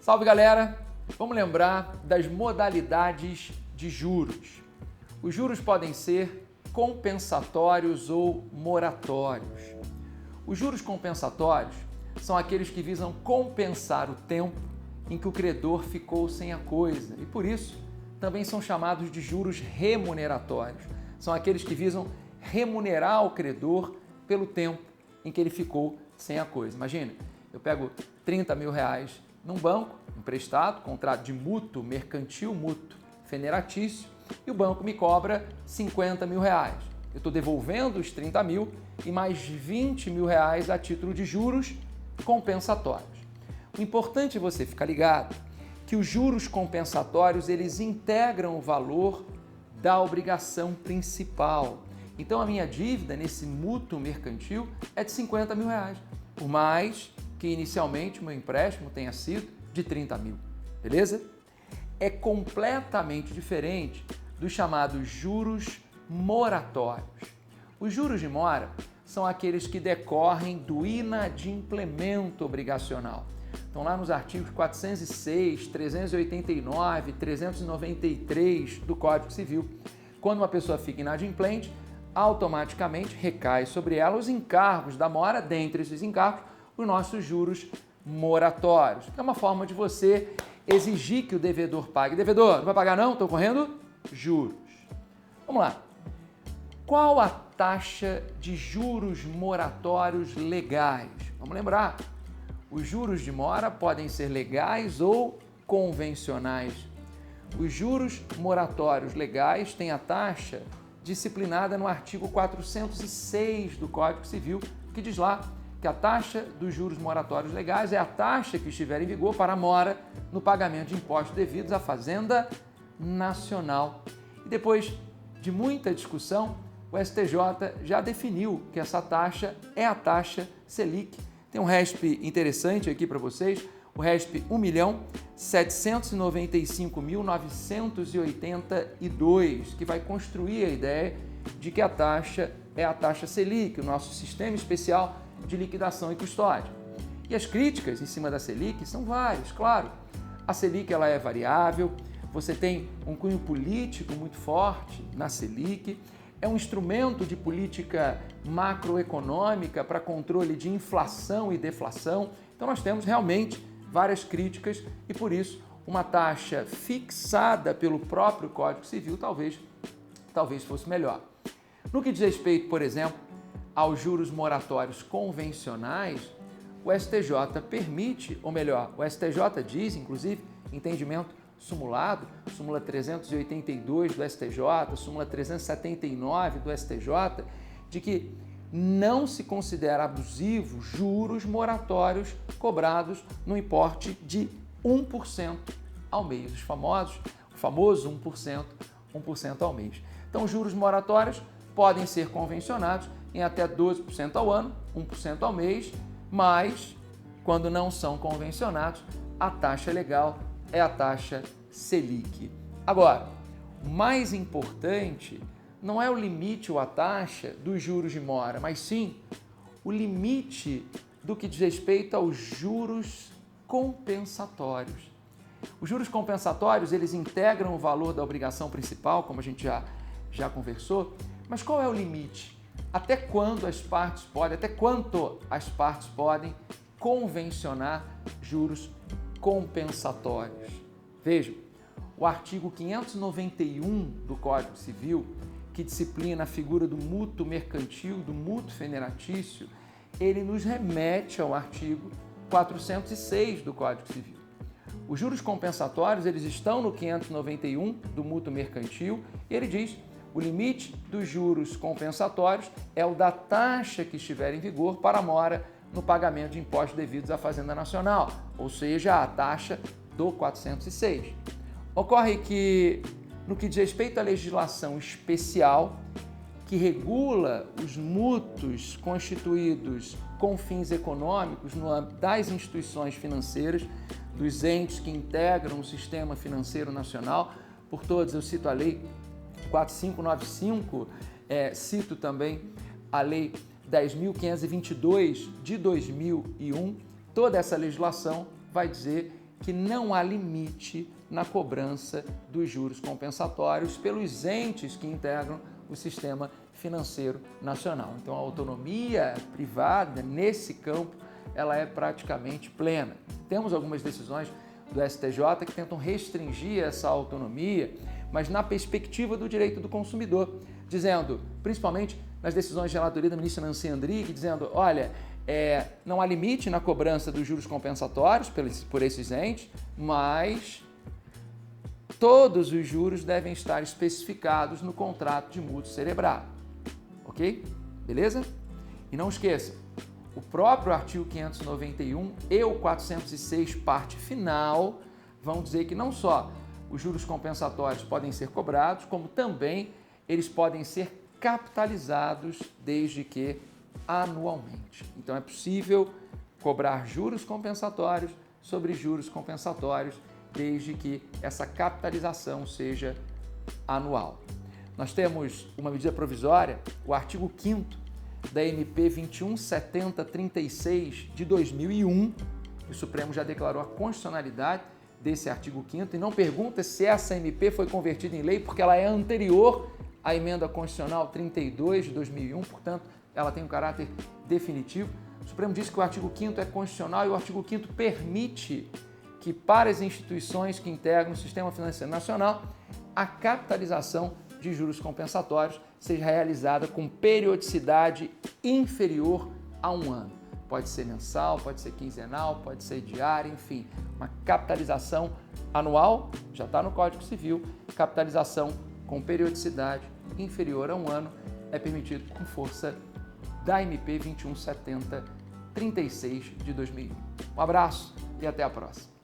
Salve, galera! Vamos lembrar das modalidades de juros. Os juros podem ser compensatórios ou moratórios. Os juros compensatórios são aqueles que visam compensar o tempo em que o credor ficou sem a coisa e, por isso, também são chamados de juros remuneratórios. São aqueles que visam remunerar o credor pelo tempo em que ele ficou sem a coisa. Imagina, eu pego 30 mil reais num banco, emprestado, contrato de mútuo mercantil, mútuo feneratício, e o banco me cobra 50 mil reais. Eu estou devolvendo os 30 mil e mais 20 mil reais a título de juros compensatórios. O importante é você ficar ligado que os juros compensatórios eles integram o valor da obrigação principal. Então a minha dívida nesse mútuo mercantil é de 50 mil reais, por mais que inicialmente o meu empréstimo tenha sido de 30 mil, beleza? É completamente diferente dos chamados juros moratórios. Os juros de mora são aqueles que decorrem do inadimplemento obrigacional. Estão lá nos artigos 406, 389, 393 do Código Civil. Quando uma pessoa fica inadimplente, automaticamente recai sobre ela os encargos da mora, dentre esses encargos, os nossos juros moratórios. É uma forma de você exigir que o devedor pague. Devedor, não vai pagar não? Estou correndo juros. Vamos lá. Qual a taxa de juros moratórios legais? Vamos lembrar, os juros de mora podem ser legais ou convencionais. Os juros moratórios legais têm a taxa disciplinada no artigo 406 do Código Civil, que diz lá que a taxa dos juros moratórios legais é a taxa que estiver em vigor para a mora no pagamento de impostos devidos à Fazenda Nacional. E depois de muita discussão, o STJ já definiu que essa taxa é a taxa Selic. Tem um RESP interessante aqui para vocês, o RESP 1.795.982, que vai construir a ideia de que a taxa é a taxa Selic, o nosso sistema especial de liquidação e custódia. E as críticas em cima da Selic são várias, claro. A Selic ela é variável, você tem um cunho político muito forte na Selic, é um instrumento de política macroeconômica para controle de inflação e deflação. Então nós temos realmente várias críticas e por isso uma taxa fixada pelo próprio Código Civil talvez fosse melhor. No que diz respeito, por exemplo, aos juros moratórios convencionais, o STJ permite, ou melhor, o STJ diz, inclusive, entendimento sumulado, súmula 382 do STJ, súmula 379 do STJ, de que não se considera abusivo juros moratórios cobrados no importe de 1% ao mês, o famoso 1% ao mês. Então, juros moratórios podem ser convencionados em até 12% ao ano, 1% ao mês, mas quando não são convencionados, a taxa legal é a taxa Selic. Agora, o mais importante não é o limite ou a taxa dos juros de mora, mas sim o limite do que diz respeito aos juros compensatórios. Os juros compensatórios, eles integram o valor da obrigação principal, como a gente já conversou, mas qual é o limite? Até quanto as partes podem convencionar juros compensatórios? Vejam, o artigo 591 do Código Civil, que disciplina a figura do mútuo mercantil, do mútuo feneratício, ele nos remete ao artigo 406 do Código Civil. Os juros compensatórios, eles estão no 591 do mútuo mercantil e ele diz: o limite dos juros compensatórios é o da taxa que estiver em vigor para a mora no pagamento de impostos devidos à Fazenda Nacional, ou seja, a taxa do 406. Ocorre que, no que diz respeito à legislação especial que regula os mútuos constituídos com fins econômicos no âmbito das instituições financeiras, dos entes que integram o sistema financeiro nacional, por todos eu cito a Lei 4595, cito também a Lei 10.522 de 2001, toda essa legislação vai dizer que não há limite na cobrança dos juros compensatórios pelos entes que integram o sistema financeiro nacional. Então, a autonomia privada, nesse campo, ela é praticamente plena. Temos algumas decisões do STJ que tentam restringir essa autonomia, mas na perspectiva do direito do consumidor, dizendo, principalmente nas decisões de relatoria da ministra Nancy Andrighi, dizendo, olha, não há limite na cobrança dos juros compensatórios por esses entes, mas todos os juros devem estar especificados no contrato de mútuo cerebrado. Ok? Beleza? E não esqueça, o próprio artigo 591 e o 406, parte final, vão dizer que não só os juros compensatórios podem ser cobrados, como também eles podem ser capitalizados desde que anualmente. Então é possível cobrar juros compensatórios sobre juros compensatórios desde que essa capitalização seja anual. Nós temos uma medida provisória, o artigo 5º da MP 217036 de 2001, o Supremo já declarou a constitucionalidade desse artigo 5º e não pergunta se essa MP foi convertida em lei porque ela é anterior à emenda constitucional 32 de 2001, portanto, ela tem um caráter definitivo. O Supremo diz que o artigo 5º é constitucional e o artigo 5º permite que para as instituições que integram o sistema financeiro nacional, a capitalização de juros compensatórios seja realizada com periodicidade inferior a um ano. Pode ser mensal, pode ser quinzenal, pode ser diária, enfim, uma capitalização anual, já está no Código Civil, capitalização com periodicidade inferior a um ano é permitido com força da MP 217036 de 2001. Um abraço e até a próxima.